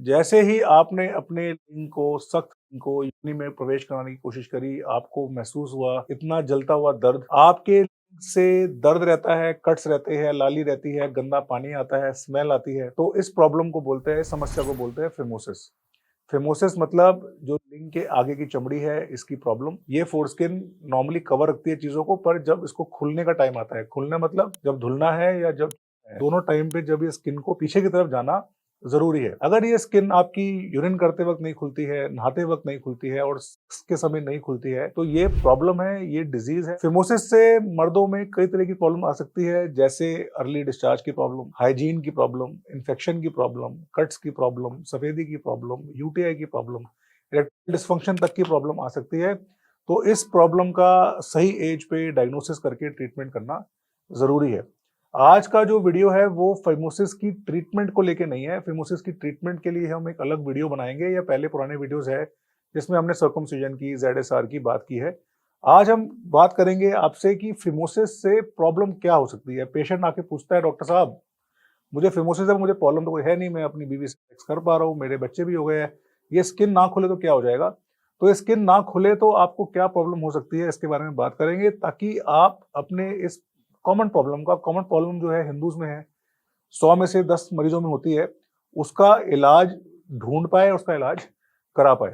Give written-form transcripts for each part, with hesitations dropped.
जैसे ही आपने अपने लिंग को, सख्त लिंग को योनि में प्रवेश कराने की कोशिश करी, आपको महसूस हुआ इतना जलता हुआ दर्द, आपके लिंग से दर्द रहता है, कट्स रहते हैं, लाली रहती है, गंदा पानी आता है, स्मेल आती है, तो इस प्रॉब्लम को बोलते हैं, समस्या को बोलते हैं फिमोसिस। फिमोसिस मतलब जो लिंग के आगे की चमड़ी है, इसकी प्रॉब्लम। ये फोरस्किन नॉर्मली कवर रखती है चीज़ों को, पर जब इसको खुलने का टाइम आता है, खुलना मतलब जब धुलना है या जब दोनों टाइम पे जब ये स्किन को पीछे की तरफ जाना ज़रूरी है। अगर ये स्किन आपकी यूरिन करते वक़्त नहीं खुलती है, नहाते वक़्त नहीं खुलती है और सेक्स के समय नहीं खुलती है, तो ये प्रॉब्लम है, ये डिज़ीज़ है। फिमोसिस से मर्दों में कई तरह की प्रॉब्लम आ सकती है, जैसे अर्ली डिस्चार्ज की प्रॉब्लम, हाइजीन की प्रॉब्लम, इन्फेक्शन की प्रॉब्लम, कट्स की प्रॉब्लम, सफेदी की प्रॉब्लम, यूटीआई की प्रॉब्लम, इरेक्टाइल डिस्फंक्शन तक की प्रॉब्लम आ सकती है। तो इस प्रॉब्लम का सही एज पे डायग्नोसिस करके ट्रीटमेंट करना ज़रूरी है। आज का जो वीडियो है वो फिमोसिस की ट्रीटमेंट को लेके नहीं है। फिमोसिस की ट्रीटमेंट के लिए हम एक अलग वीडियो बनाएंगे, या पहले पुराने वीडियोस है जिसमें हमने सर्कमसिजन की, ZSR की बात की है। आज हम बात करेंगे आपसे कि फिमोसिस से प्रॉब्लम क्या हो सकती है। पेशेंट आके पूछता है, डॉक्टर साहब मुझे फिमोसिस है, मुझे प्रॉब्लम तो कोई है नहीं, मैं अपनी बीवी से सेक्स कर पा रहा हूँ, मेरे बच्चे भी हो गए हैं, ये स्किन ना खुले तो क्या हो जाएगा? तो ये स्किन ना खुले तो आपको क्या प्रॉब्लम हो सकती है, इसके बारे में बात करेंगे, ताकि आप अपने इस कॉमन प्रॉब्लम जो है हिंदूज में है, 100 में से 10 मरीजों में होती है, उसका इलाज ढूंढ पाए, उसका इलाज करा पाए।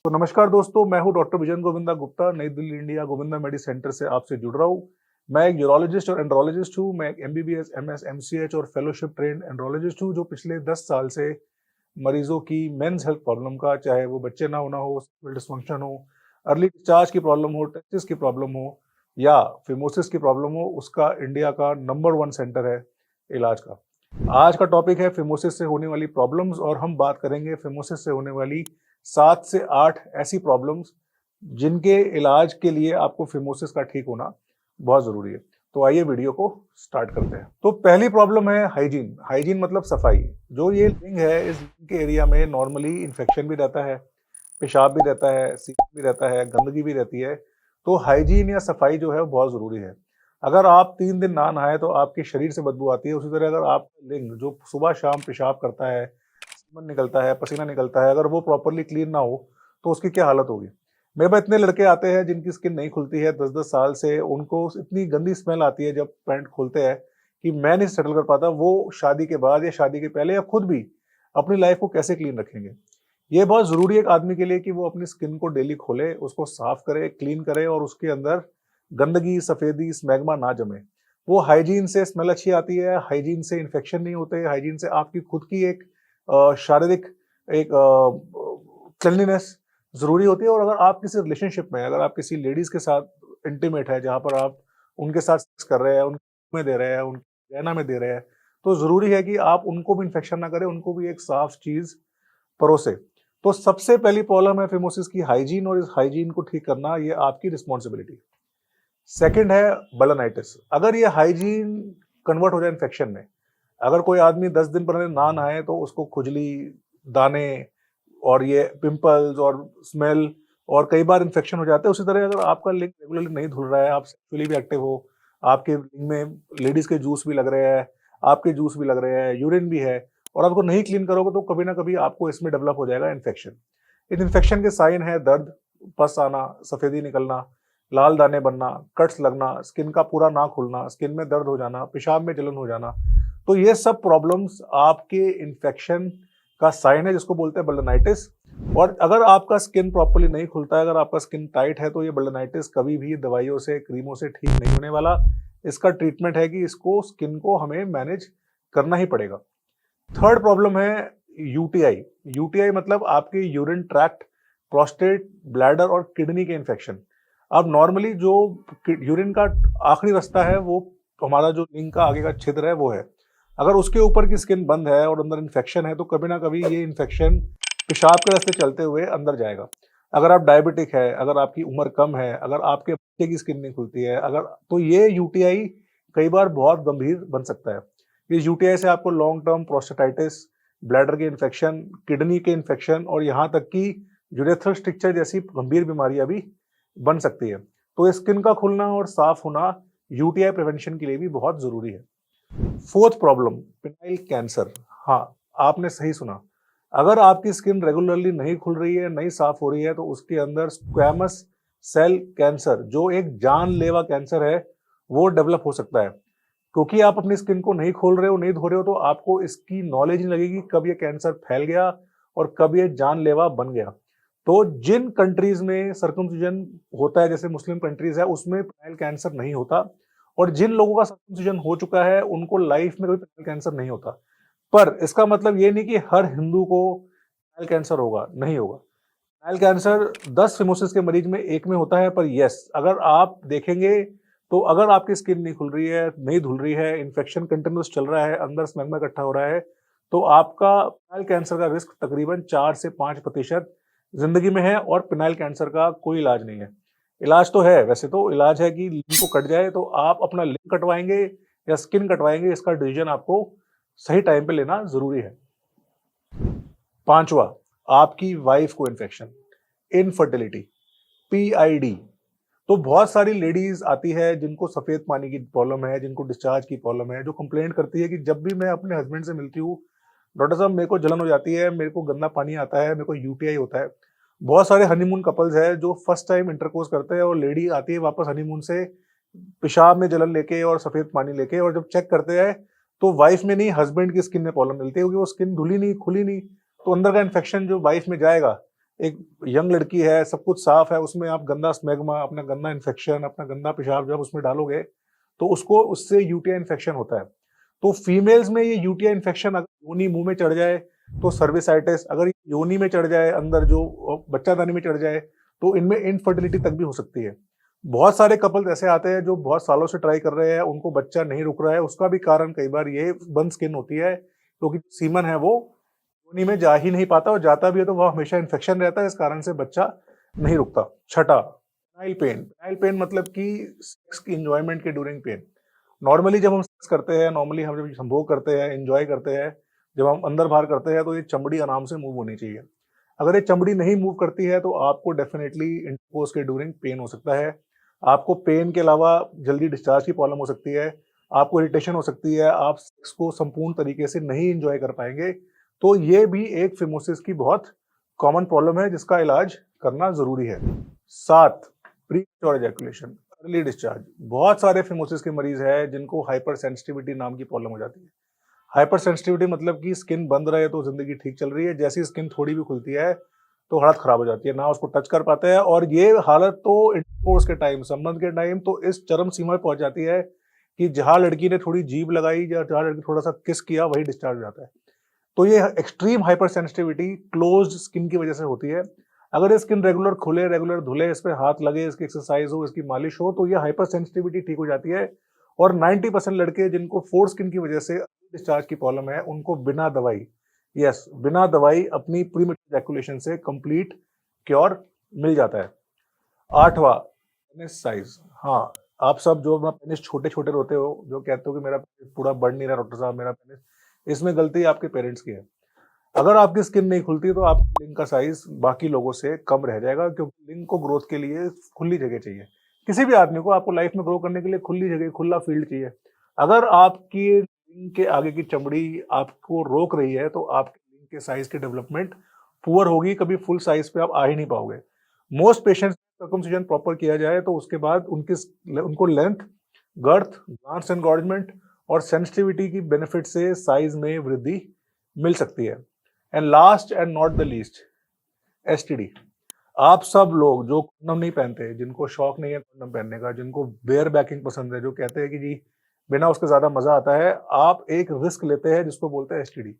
तो नमस्कार दोस्तों, मैं हूं डॉक्टर विजन गोविंदा गुप्ता, नई दिल्ली इंडिया गोविंदा मेडी सेंटर से आपसे जुड़ रहा हूं। मैं एक यूरोलॉजिस्ट और एंड्रोलॉजिस्ट हूं। मैं एक MBBS, MS, MCH और फेलोशिप ट्रेंड एंड्रोलॉजिस्ट हूं, जो पिछले 10 साल से मरीजों की मेंस हेल्थ प्रॉब्लम का, चाहे वो बच्चे ना होना हो, सेक्सुअल डिस्फंक्शन हो, अर्ली डिस्चार्ज की प्रॉब्लम हो, टेस्टिस की प्रॉब्लम हो या फिमोसिस की प्रॉब्लम हो, उसका इंडिया का नंबर 1 सेंटर है इलाज का। आज का टॉपिक है फिमोसिस से होने वाली प्रॉब्लम्स, और हम बात करेंगे फिमोसिस से होने वाली 7 से 8 ऐसी प्रॉब्लम्स जिनके इलाज के लिए आपको फिमोसिस का ठीक होना बहुत जरूरी है। तो आइए वीडियो को स्टार्ट करते हैं। तो पहली प्रॉब्लम है हाइजीन। हाइजीन मतलब सफाई। जो ये लिंग है, इस लिंग के एरिया में नॉर्मली इन्फेक्शन भी रहता है, पेशाब भी रहता है, सीमन भी रहता है, गंदगी भी रहती है। तो हाइजीन या सफाई जो है वो बहुत जरूरी है। अगर आप 3 दिन ना नहाए तो आपके शरीर से बदबू आती है। उसी तरह अगर आपका लिंग जो सुबह शाम पेशाब करता है, सीमन निकलता है, पसीना निकलता है, अगर वो प्रॉपरली क्लीन ना हो तो उसकी क्या हालत होगी। मेरे पास इतने लड़के आते हैं जिनकी स्किन नहीं खुलती है 10-10 साल से, उनको इतनी गंदी स्मेल आती है जब पैंट खोलते हैं कि मैं नहीं सेटल कर पाता वो शादी के बाद या शादी के पहले या खुद भी अपनी लाइफ को कैसे क्लीन रखेंगे। ये बहुत ज़रूरी है एक आदमी के लिए कि वो अपनी स्किन को डेली खोले, उसको साफ करे, क्लीन करे और उसके अंदर गंदगी, सफ़ेदी, स्मैग्मा ना जमे। वो हाइजीन से स्मेल अच्छी आती है, हाइजीन से इन्फेक्शन नहीं होते, हाइजीन से आपकी खुद की एक शारीरिक एक क्लीनलीनेस ज़रूरी होती है। और अगर आप किसी रिलेशनशिप में, अगर आप किसी लेडीज़ के साथ इंटीमेट है, जहाँ पर आप उनके साथ सेक्स कर रहे हैं, उनको में दे रहे हैं, उनके गहना में दे रहे हैं, तो ज़रूरी है कि आप उनको भी इन्फेक्शन ना करें, उनको भी एक साफ चीज़ परोसे। तो सबसे पहली प्रॉब्लम है फिमोसिस की हाइजीन, और इस हाइजीन को ठीक करना ये आपकी रिस्पॉन्सिबिलिटी। सेकंड है बलनाइटिस। अगर ये हाइजीन कन्वर्ट हो जाए इन्फेक्शन में, अगर कोई आदमी 10 दिन 15 दिन ना नहाए तो उसको खुजली, दाने और ये पिंपल्स और स्मेल और कई बार इन्फेक्शन हो जाता है। उसी तरह अगर आपका लिंग रेगुलरली नहीं धुल रहा है, आप सेक्सुअली भी एक्टिव हो, आपके लिंग में लेडीज के जूस भी लग रहे हैं, आपके जूस भी लग रहे हैं, यूरिन भी है, और आपको नहीं क्लीन करोगे तो कभी ना कभी आपको इसमें डेवलप हो जाएगा इन्फेक्शन। इस इन्फेक्शन के साइन है दर्द, पस आना, सफेदी निकलना, लाल दाने बनना, कट्स लगना, स्किन का पूरा ना खुलना, स्किन में दर्द हो जाना, पेशाब में जलन हो जाना। तो ये सब प्रॉब्लम्स आपके इन्फेक्शन का साइन है, जिसको बोलते हैं बल्डनाइटिस। और अगर आपका स्किन प्रॉपर्ली नहीं खुलता है, अगर आपका स्किन टाइट है, तो ये बल्डनाइटिस कभी भी दवाइयों से, क्रीमों से ठीक नहीं होने वाला। इसका ट्रीटमेंट है कि इसको, स्किन को हमें मैनेज करना ही पड़ेगा। थर्ड प्रॉब्लम है यूटीआई। यूटीआई मतलब आपके यूरिन ट्रैक्ट, प्रोस्टेट, ब्लैडर और किडनी के इन्फेक्शन। अब नॉर्मली जो यूरिन का आखिरी रास्ता है, वो हमारा जो लिंग का आगे का छिद्र है वो है। अगर उसके ऊपर की स्किन बंद है और अंदर इन्फेक्शन है, तो कभी ना कभी ये इन्फेक्शन पेशाब के रास्ते चलते हुए अंदर जाएगा। अगर आप डायबिटिक है, अगर आपकी उम्र कम है, अगर आपके बच्चे की स्किन नहीं खुलती है, अगर, तो ये यूटीआई कई बार बहुत गंभीर बन सकता है। इस यूटीआई से आपको लॉन्ग टर्म प्रोस्टेटाइटिस, ब्लैडर के इन्फेक्शन, किडनी के इन्फेक्शन और यहाँ तक कि यूरेथ्रल स्ट्रिक्चर जैसी गंभीर बीमारियां भी बन सकती है। तो स्किन का खुलना और साफ होना यूटीआई प्रिवेंशन के लिए भी बहुत जरूरी है। Fourth problem, phenyl cancer. हाँ, आपने सही सुना। अगर आपकी स्किन रेगुलरली नहीं खुल रही है, नहीं साफ हो रही है, तो उसके अंदर स्क्वैमस सेल कैंसर, जो एक जानलेवा कैंसर है, वो डेवलप हो सकता है। क्योंकि आप अपनी स्किन को नहीं खोल रहे हो, नहीं धो रहे हो, तो आपको इसकी नॉलेज नहीं लगेगी कब ये कैंसर फैल गया और कब ये जानलेवा बन गया। तो जिन कंट्रीज में सर्कमसिजन होता है, जैसे मुस्लिम कंट्रीज है, उसमें पेनियल कैंसर नहीं होता, और जिन लोगों का सर्कमसिजन हो चुका है उनको लाइफ में कभी पेनियल कैंसर नहीं होता। पर इसका मतलब ये नहीं कि हर हिंदू को पेनियल कैंसर होगा, नहीं होगा। पेनियल कैंसर 10 फिमोसिस के मरीज में एक में होता है, पर यस, अगर आप देखेंगे तो अगर आपकी स्किन नहीं खुल रही है, नहीं धुल रही है, इन्फेक्शन कंटिन्यूस चल रहा है, अंदर स्मैग्मा इकट्ठा हो रहा है, तो आपका पेनियल कैंसर का रिस्क तकरीबन 4 से 5% जिंदगी में है, और पेनियल कैंसर का कोई इलाज नहीं है। इलाज तो है, वैसे तो इलाज है कि लिंग को कट जाए, तो आप अपना लिंग कटवाएंगे या स्किन कटवाएंगे, इसका डिसीजन आपको सही टाइम पे लेना जरूरी है। 5वां, आपकी वाइफ को इन्फेक्शन, इनफर्टिलिटी, PID। तो बहुत सारी लेडीज आती है जिनको सफेद पानी की प्रॉब्लम है, जिनको डिस्चार्ज की प्रॉब्लम है, जो कंप्लेंट करती है कि जब भी मैं अपने हस्बैंड से मिलती हूँ, डॉक्टर साहब मेरे को जलन हो जाती है, मेरे को गंदा पानी आता है, मेरे को UTI होता है। बहुत सारे हनीमून कपल्स है जो फर्स्ट टाइम इंटरकोर्स करते हैं और लेडी आती है वापस हनीमून से पेशाब में जलन लेके और सफेद पानी लेके, और जब चेक करते हैं तो वाइफ में नहीं, हस्बैंड की स्किन में प्रॉब्लम मिलती है, क्योंकि वो स्किन धुली नहीं, खुली नहीं, तो अंदर का इन्फेक्शन जो वाइफ में जाएगा। एक यंग लड़की है, सब कुछ साफ है, उसमें आप गंदा स्मेग्मा, अपना गंदा इन्फेक्शन, अपना गंदा पेशाब जब उसमें डालोगे, तो उसको उससे UTI इन्फेक्शन होता है। तो फीमेल्स में ये UTI इन्फेक्शन अगर योनि मुंह में चढ़ जाए तो सर्विसाइटिस, अगर योनि में चढ़ जाए, अंदर जो बच्चादानी में चढ़ जाए, तो इनमें इनफर्टिलिटी तक भी हो सकती है। बहुत सारे कपल्स ऐसे आते हैं जो बहुत सालों से ट्राई कर रहे हैं, उनको बच्चा नहीं रुक रहा है। उसका भी कारण कई बार ये बंद स्किन होती है, क्योंकि सीमन है वो योनि में जा ही नहीं पाता, और जाता भी है तो वह हमेशा इन्फेक्शन रहता है, इस कारण से बच्चा नहीं रुकता। छठा, पेनाइल पेन। पेनाइल पेन मतलब कि सेक्स की एंजॉयमेंट के ड्यूरिंग पेन। नॉर्मली जब हम सेक्स करते हैं, नॉर्मली हम जब संभोग करते हैं, एंजॉय करते हैं, जब हम अंदर बाहर करते हैं, तो ये चमड़ी आराम से मूव होनी चाहिए। अगर ये चमड़ी नहीं मूव करती है तो आपको डेफिनेटली इंटरकोर्स के ड्यूरिंग पेन हो सकता है। आपको पेन के अलावा जल्दी डिस्चार्ज की प्रॉब्लम हो सकती है, आपको इरिटेशन हो सकती है, आप सेक्स को संपूर्ण तरीके से नहीं एंजॉय कर पाएंगे। तो ये भी एक फिमोसिस की बहुत कॉमन प्रॉब्लम है जिसका इलाज करना जरूरी है। 7, प्रीमेच्योर एजैकुलेशन, अर्ली डिस्चार्ज। बहुत सारे फिमोसिस के मरीज हैं जिनको हाइपर सेंसिटिविटी नाम की प्रॉब्लम हो जाती है। हाइपर सेंसिटिविटी मतलब कि स्किन बंद रहे तो जिंदगी ठीक चल रही है, जैसी स्किन थोड़ी भी खुलती है तो हालत खराब हो जाती है, ना उसको टच कर पाते हैं, और ये हालत तो इंटरकोर्स के टाइम, संबंध के टाइम, तो इस चरम सीमा पर पहुंच जाती है कि जहां लड़की ने थोड़ी जीभ लगाई या जहां लड़की थोड़ा सा किस किया, वही डिस्चार्ज हो जाता है। तो ये extreme hyper sensitivity closed skin की वजह से होती है। अगर ये स्किन रेगुलर खुले, रेगुलर धुले, इस पे हाथ लगे, इसकी एक्सरसाइज हो, इसकी मालिश हो, तो ये हाइपर सेंसिटिविटी ठीक हो जाती है। और 90% लड़के जिनको फोर्स स्किन की वजह से डिस्चार्ज की प्रॉब्लम है, उनको बिना दवाई, यस, बिना दवाई अपनी प्रीमेच्योर एजैकुलेशन से कंप्लीट क्योर मिल जाता है। 8वां, पेनिस साइज। हाँ, आप सब जो अपना पेनिस छोटे छोटे होते हो, जो कहते हो कि मेरा पेनिस पूरा बढ़ नहीं रहा डॉक्टर साहब, मेरा पेनिस, इसमें गलती आपके पेरेंट्स की है। अगर आपकी स्किन नहीं खुलती तो आपके लिंग का साइज बाकी लोगों से कम रह जाएगा, क्योंकि लिंग को ग्रोथ के लिए खुली जगह चाहिए। किसी भी आदमी को, आपको लाइफ में ग्रो करने के लिए खुली जगह, खुला फील्ड चाहिए। अगर आपकी लिंग के आगे की चमड़ी आपको रोक रही है तो आपके लिंग के साइज की डेवलपमेंट पुअर होगी, कभी फुल साइज पे आप आ ही नहीं पाओगे। मोस्ट पेशेंट्स सर्कमसिजन प्रॉपर किया जाए तो उसके बाद उनको लेंथ, गर्थ, ग्लांस एनगॉर्जमेंट और सेंसिटिविटी की बेनिफिट से साइज में वृद्धि मिल सकती है। And last and not the least, STD। आप सब लोग जो कंडम नहीं पहनते, जिनको शौक नहीं है कंडम पहनने का, जिनको बेयर बैकिंग पसंद है, जो कहते हैं कि जी बिना उसके ज्यादा मजा आता है, आप एक रिस्क लेते हैं जिसको बोलते हैं STD।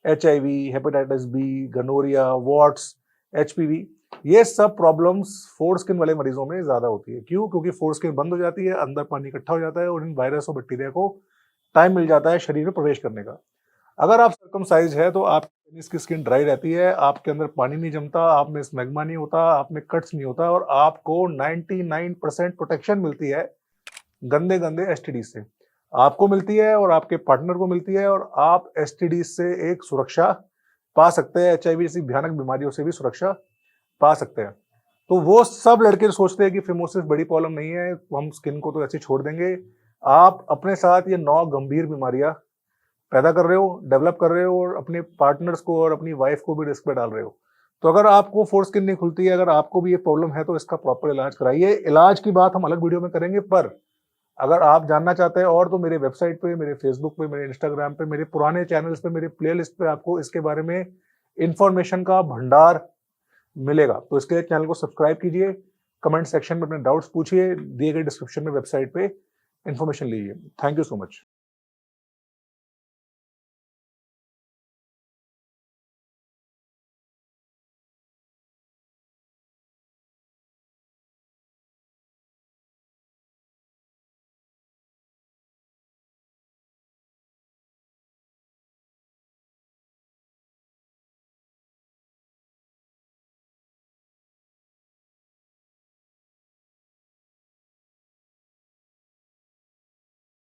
HIV, hepatitis B, gonorrhoea, warts, HPV, ये सब प्रॉब्लम्स फोर स्किन वाले मरीजों में ज्यादा होती है। क्यों? क्योंकि फोर स्किन बंद हो जाती है, अंदर पानी इकट्ठा हो जाता है, और इन वायरस और बैक्टीरिया को टाइम मिल जाता है शरीर में प्रवेश करने का। अगर आप सर्कमसाइज है तो आपके पेनिस की स्किन ड्राई रहती है, आपके अंदर पानी नहीं जमता, आप में स्मैग्मा नहीं होता, आप में कट्स नहीं होता, और आपको 99% प्रोटेक्शन मिलती है गंदे गंदे STD से। आपको मिलती है और आपके पार्टनर को मिलती है, और आप STD से एक सुरक्षा पा सकते हैं, HIV जैसी भयानक बीमारियों से भी सुरक्षा पा सकते हैं। तो वो सब लड़के जो सोचते हैं कि फिमोसिस बड़ी प्रॉब्लम नहीं है, हम स्किन को तो ऐसे छोड़ देंगे, आप अपने साथ ये 9 गंभीर बीमारियां पैदा कर रहे हो, डेवलप कर रहे हो और अपने पार्टनर्स को और अपनी वाइफ को भी रिस्क में डाल रहे हो। तो अगर आपको फोरस्किन नहीं खुलती है, अगर आपको भी ये प्रॉब्लम है, तो इसका प्रॉपर इलाज कराइए। इलाज की बात हम अलग वीडियो में करेंगे, पर अगर आप जानना चाहते हैं और, तो मेरे वेबसाइट पे, मेरे फेसबुक पे, मेरे इंस्टाग्राम पे, मेरे पुराने चैनल्स पे, मेरे प्लेलिस्ट पे आपको इसके बारे में इंफॉर्मेशन का भंडार मिलेगा। तो इसके लिए चैनल को सब्सक्राइब कीजिए, कमेंट सेक्शन में अपने डाउट्स पूछिए, दिए गए डिस्क्रिप्शन में वेबसाइट पे इंफॉर्मेशन लीजिए। Thank you so much.